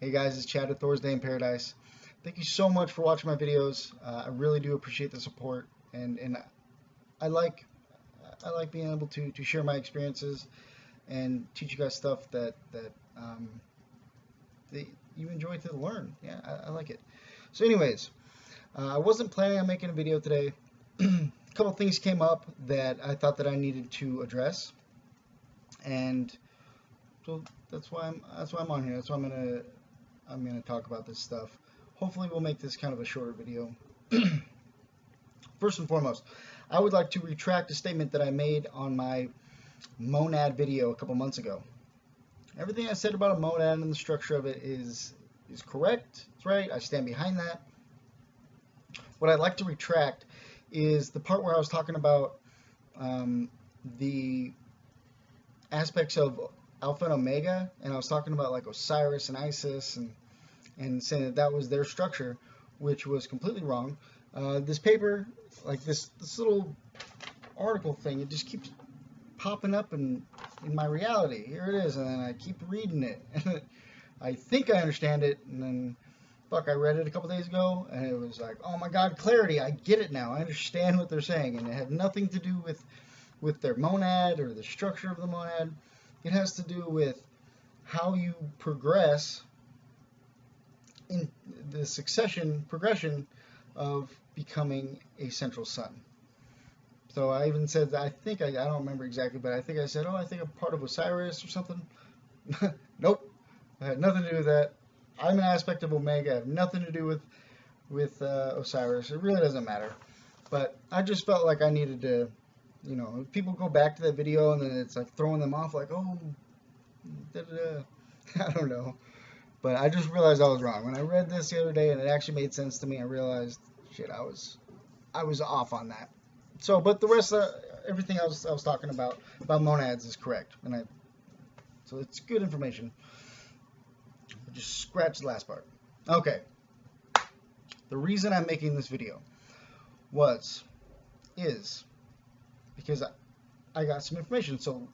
Hey guys, it's Chad at Thor's Day in Paradise. Thank you so much for watching my videos. I really do appreciate the support, and I like being able to share my experiences and teach you guys stuff that you enjoy to learn. Yeah, I like it. So, anyways, I wasn't planning on making a video today. A couple things came up that I thought that I needed to address, and so that's why I'm on here. That's why I'm gonna talk about this stuff. Hopefully we'll make this kind of a shorter video. First and foremost, I would like to retract a statement that I made on my monad video a couple months ago. Everything I said about a monad and the structure of it is correct. It's right. I stand behind that. What I'd like to retract is the part where I was talking about the aspects of Alpha and Omega, and I was talking about like Osiris and Isis, and saying that that was their structure, which was completely wrong. This paper, like this little article thing, it just keeps popping up in my reality. Here it is, and then I keep reading it. I think I understand it, and then fuck, I read it a couple days ago, and it was like, oh my god, clarity! I get it now. I understand what they're saying, and it had nothing to do with their monad or the structure of the monad. It has to do with how you progress in the progression of becoming a central sun. So I even said that I don't remember exactly, but I think I said, oh, I think I'm part of Osiris or something. Nope, I had nothing to do with that. I'm an aspect of Omega. I have nothing to do with Osiris. It really doesn't matter. But I just felt like I needed to, you know, people go back to that video and then it's like throwing them off like, oh, da-da-da. I don't know. But I just realized I was wrong. When I read this the other day and it actually made sense to me, I realized, shit, I was off on that. So, but the rest of everything I was talking about monads is correct. So it's good information. I'll just scratch the last part. Okay. The reason I'm making this video is because I got some information. So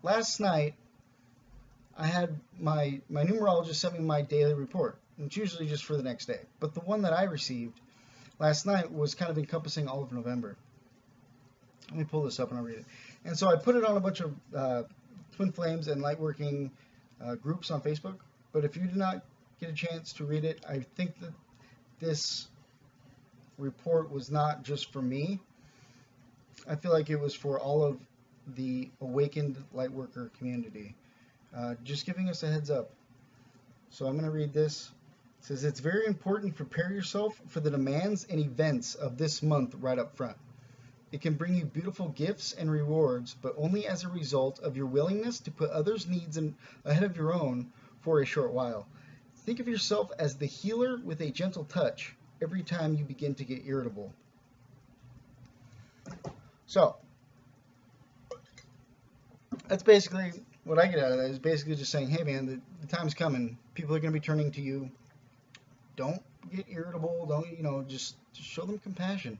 last night I had my numerologist sent me my daily report. And it's usually just for the next day. But the one that I received last night was kind of encompassing all of November. Let me pull this up and I'll read it. And so I put it on a bunch of Twin Flames and Lightworking groups on Facebook. But if you did not get a chance to read it, I think that this report was not just for me. I feel like it was for all of the awakened Lightworker community. Just giving us a heads up. So I'm going to read this. It says, it's very important to prepare yourself for the demands and events of this month right up front. It can bring you beautiful gifts and rewards, but only as a result of your willingness to put others' needs ahead of your own for a short while. Think of yourself as the healer with a gentle touch every time you begin to get irritable. So, that's basically what I get out of that, is basically just saying, hey man, the time's coming. People are going to be turning to you. Don't get irritable. Don't, you know, just show them compassion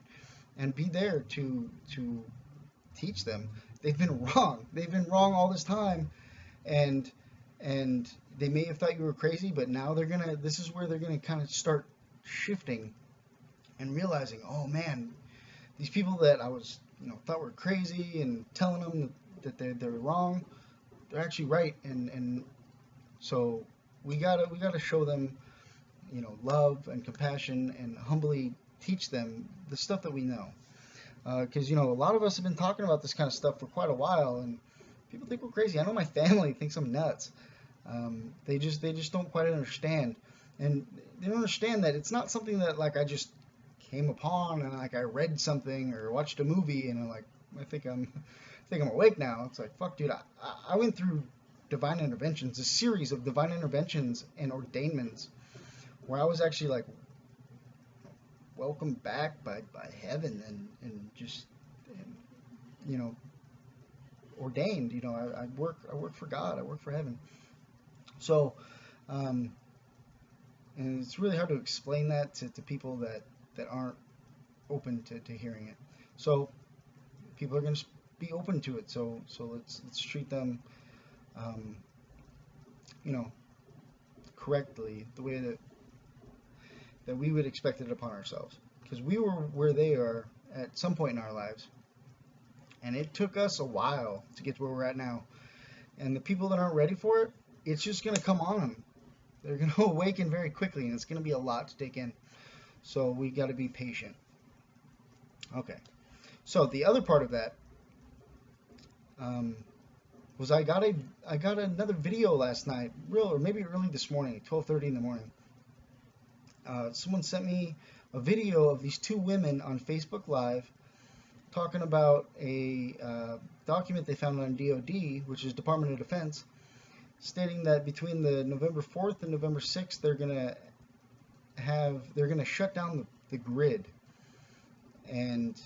and be there to teach them. They've been wrong. They've been wrong all this time, and they may have thought you were crazy, but now this is where they're gonna kind of start shifting and realizing, oh man, these people that I was, you know, thought were crazy and telling them that they're wrong, they're actually right, and so we gotta show them, you know, love and compassion and humbly teach them the stuff that we know. Because, you know, a lot of us have been talking about this kind of stuff for quite a while, and people think we're crazy. I know my family thinks I'm nuts. They just don't quite understand. And they don't understand that it's not something that, like, I just came upon and, like, I read something or watched a movie and I'm like, I think I'm awake now. It's like, fuck, dude, I went through divine interventions, a series of divine interventions and ordainments where I was actually, like, welcomed back by heaven and just, you know, ordained. You know, I work for God. I work for heaven. So, and it's really hard to explain that to people that aren't open to hearing it. So people are going to be open to it. So let's treat them, you know, correctly, the way that we would expect it upon ourselves. Because we were where they are at some point in our lives, and it took us a while to get to where we're at now. And the people that aren't ready for it, it's just going to come on them. They're going to awaken very quickly, and it's going to be a lot to take in. So we got to be patient. Okay. So the other part of that was I got another video last night, or maybe early this morning, 12:30 in the morning. Someone sent me a video of these two women on Facebook Live talking about a document they found on DoD, which is Department of Defense, stating that between the November 4th and November 6th, they're gonna shut down the grid, and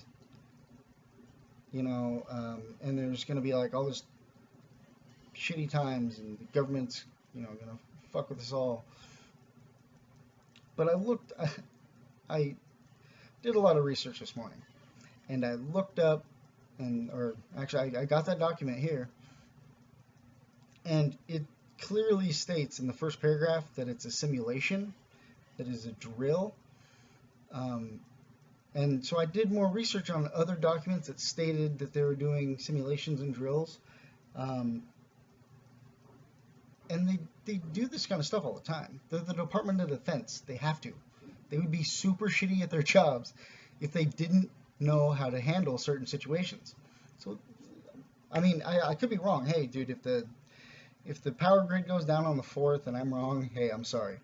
and there's gonna be like all this shitty times, and the government's gonna fuck with us all. But I did a lot of research this morning, and I looked up, I got that document here, and it clearly states in the first paragraph that it's a simulation, that is a drill. And so I did more research on other documents that stated that they were doing simulations and drills. And they do this kind of stuff all the time. They're the Department of Defense. They have to. They would be super shitty at their jobs if they didn't know how to handle certain situations. So, I mean, I could be wrong. Hey, dude, if the power grid goes down on the 4th and I'm wrong, hey, I'm sorry.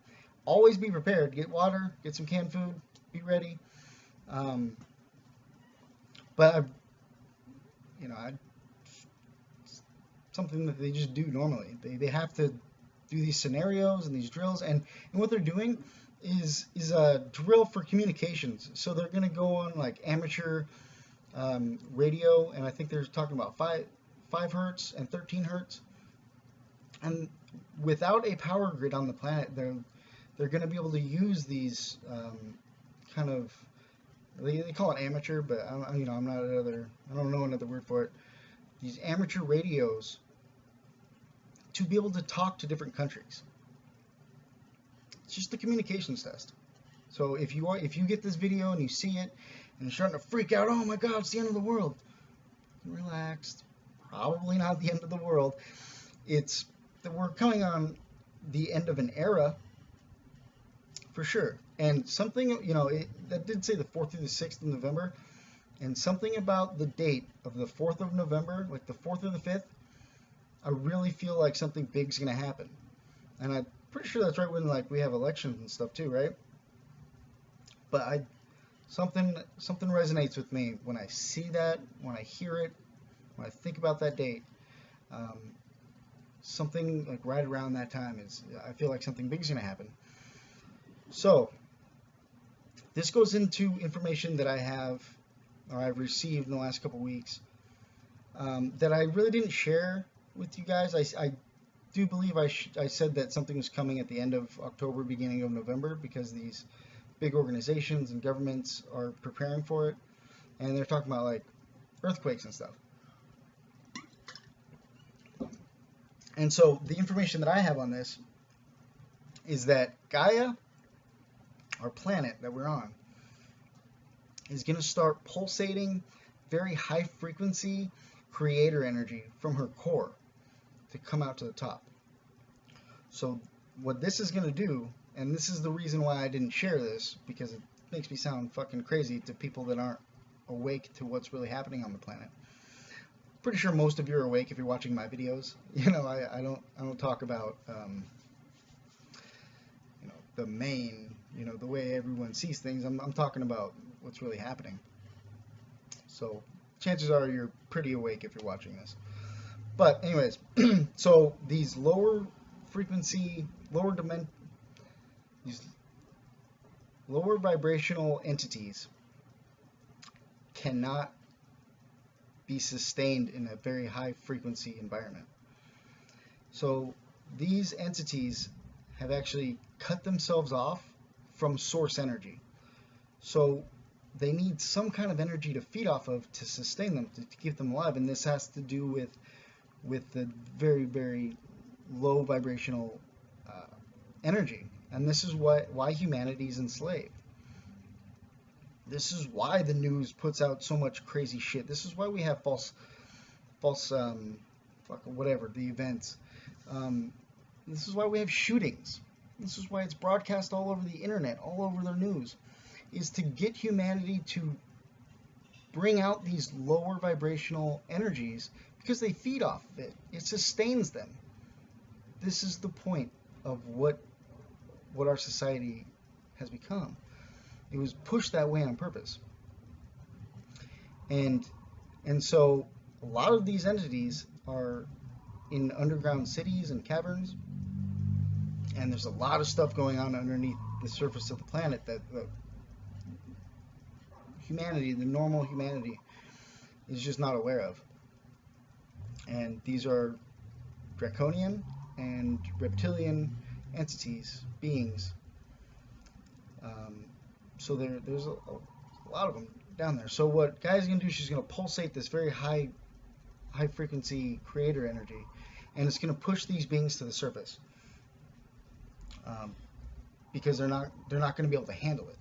Always be prepared. Get water, get some canned food, be ready. But something that they just do normally. They have to do these scenarios and these drills, and what they're doing is a drill for communications. So they're going to go on like amateur radio, and I think they're talking about 5 hertz and 13 hertz. And without a power grid on the planet, they're going to be able to use these kind of, they call it amateur, but I don't know another word for it. These amateur radios to be able to talk to different countries. It's just a communications test. So if you get this video and you see it and you're starting to freak out, oh my God, it's the end of the world. Relax. Probably not the end of the world. It's that we're coming on the end of an era for sure. And something, that did say the 4th through the 6th of November, and something about the date of the 4th of November, like the 4th or the 5th, I really feel like something big's going to happen. And I'm pretty sure that's right when we have elections and stuff too, right? But something resonates with me when I see that, when I hear it, when I think about that date. Something like right around that time I feel like something big's going to happen. So this goes into information that I've received in the last couple weeks that I really didn't share with you guys. I do believe I said that something was coming at the end of October, beginning of November, because these big organizations and governments are preparing for it, and they're talking about like earthquakes and stuff. And so the information that I have on this is that Gaia, our planet that we're on, is going to start pulsating very high frequency creator energy from her core to come out to the top. So what this is going to do, and this is the reason why I didn't share this, because it makes me sound fucking crazy to people that aren't awake to what's really happening on the planet. Pretty sure most of you are awake if you're watching my videos. I don't talk about the main, the way everyone sees things. I'm talking about what's really happening. So chances are you're pretty awake if you're watching this. But anyways, so these lower frequency, these lower vibrational entities cannot be sustained in a very high frequency environment. So these entities have actually cut themselves off from source energy. So they need some kind of energy to feed off of to sustain them, to keep them alive. And this has to do with the very, very low vibrational energy, and this is why humanity is enslaved. This is why the news puts out so much crazy shit. This is why we have false whatever the events. This is why we have shootings. This is why it's broadcast all over the internet, all over their news, is to get humanity to bring out these lower vibrational energies because they feed off of it. It sustains them. This is the point of what our society has become. It was pushed that way on purpose. And so a lot of these entities are in underground cities and caverns, and there's a lot of stuff going on underneath the surface of the planet that humanity, the normal humanity, is just not aware of. And these are draconian and reptilian entities, beings. So there's a lot of them down there. So what Gaia's going to do, she's going to pulsate this very high frequency creator energy, and it's going to push these beings to the surface, because they're not going to be able to handle it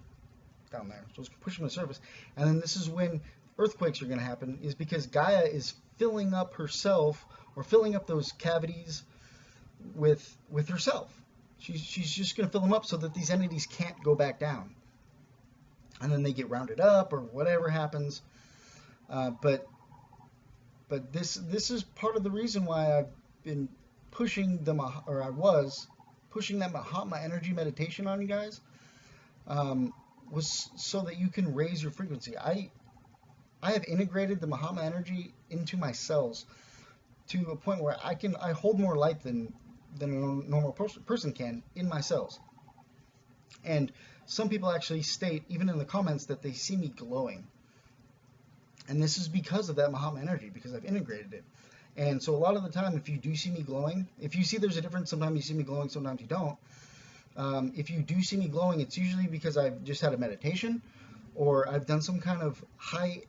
down there. So it's going to push them to the surface, and then this is when earthquakes are going to happen, is because Gaia is filling up herself, or filling up those cavities with herself. She's just going to fill them up so that these entities can't go back down, and then they get rounded up or whatever happens. But this is part of the reason why I've been pushing I was pushing that Mahatma energy meditation on you guys, was so that you can raise your frequency. I have integrated the Mahatma energy into my cells to a point where I hold more light than a normal person can in my cells. And some people actually state, even in the comments, that they see me glowing. And this is because of that Mahatma energy, because I've integrated it. And so a lot of the time, if you do see me glowing, if you see there's a difference, sometimes you see me glowing, sometimes you don't. If you do see me glowing, it's usually because I've just had a meditation, or I've done some kind of high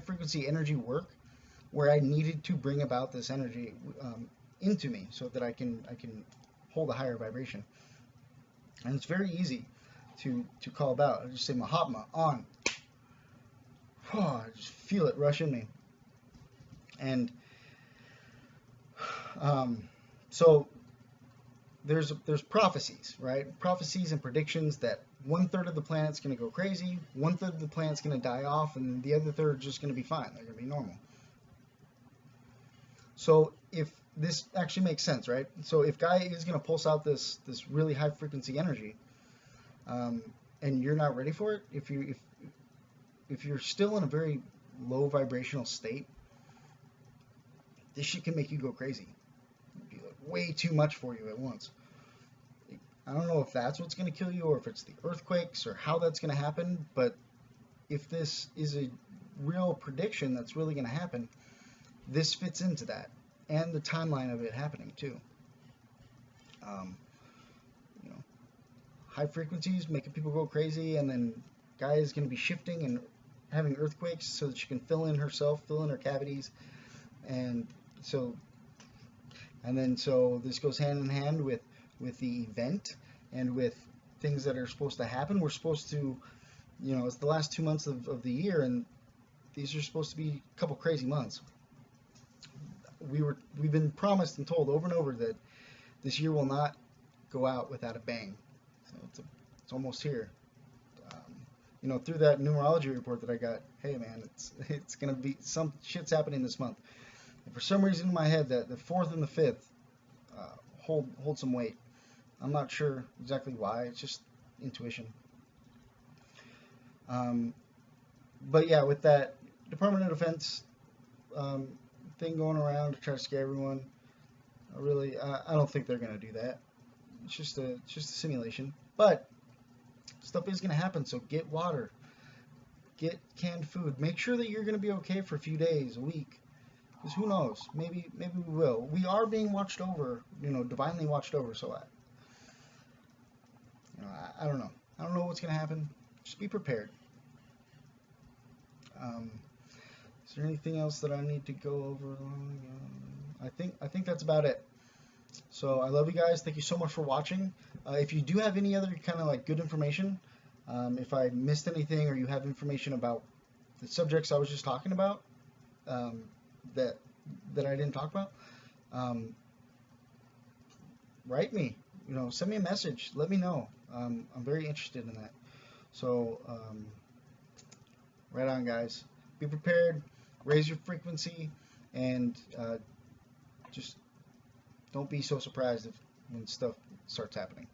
frequency energy work where I needed to bring about this energy into me so that I can hold a higher vibration. And it's very easy to call about. I just say Mahatma on. I just feel it rush in me. And so there's prophecies, right? Prophecies and predictions that 1/3 of the planet's going to go crazy, 1/3 of the planet's going to die off, and the other third is just going to be fine. They're going to be normal. So if this actually makes sense, right? So if Gaia is going to pulse out this really high frequency energy, and you're not ready for it, if you're still in a very low vibrational state, this shit can make you go crazy. It'd be like way too much for you at once. I don't know if that's what's going to kill you, or if it's the earthquakes, or how that's going to happen, but if this is a real prediction that's really going to happen, this fits into that, and the timeline of it happening too. High frequencies making people go crazy, and then Gaia is going to be shifting and having earthquakes so that she can fill in her cavities, and so this goes hand in hand with the event and with things that are supposed to happen. We're supposed to, it's the last 2 months of the year, and these are supposed to be a couple crazy months. We've been promised and told over and over that this year will not go out without a bang. So it's almost here. Through that numerology report that I got, hey man, it's gonna be, some shit's happening this month. And for some reason in my head, that the 4th and the 5th hold some weight. I'm not sure exactly why. It's just intuition. But yeah, with that Department of Defense thing going around to try to scare everyone, I don't think they're gonna do that. It's just a simulation. But stuff is gonna happen. So get water, get canned food. Make sure that you're gonna be okay for a few days, a week. Because who knows? Maybe we will. We are being watched over, divinely watched over. So I don't know. I don't know what's going to happen. Just be prepared. Is there anything else that I need to go over? I think that's about it. So I love you guys. Thank you so much for watching. If you do have any other kind of like good information, if I missed anything or you have information about the subjects I was just talking about that I didn't talk about, write me. Send me a message. Let me know. I'm very interested in that. So right on, guys. Be prepared. Raise your frequency, and just don't be so surprised when stuff starts happening.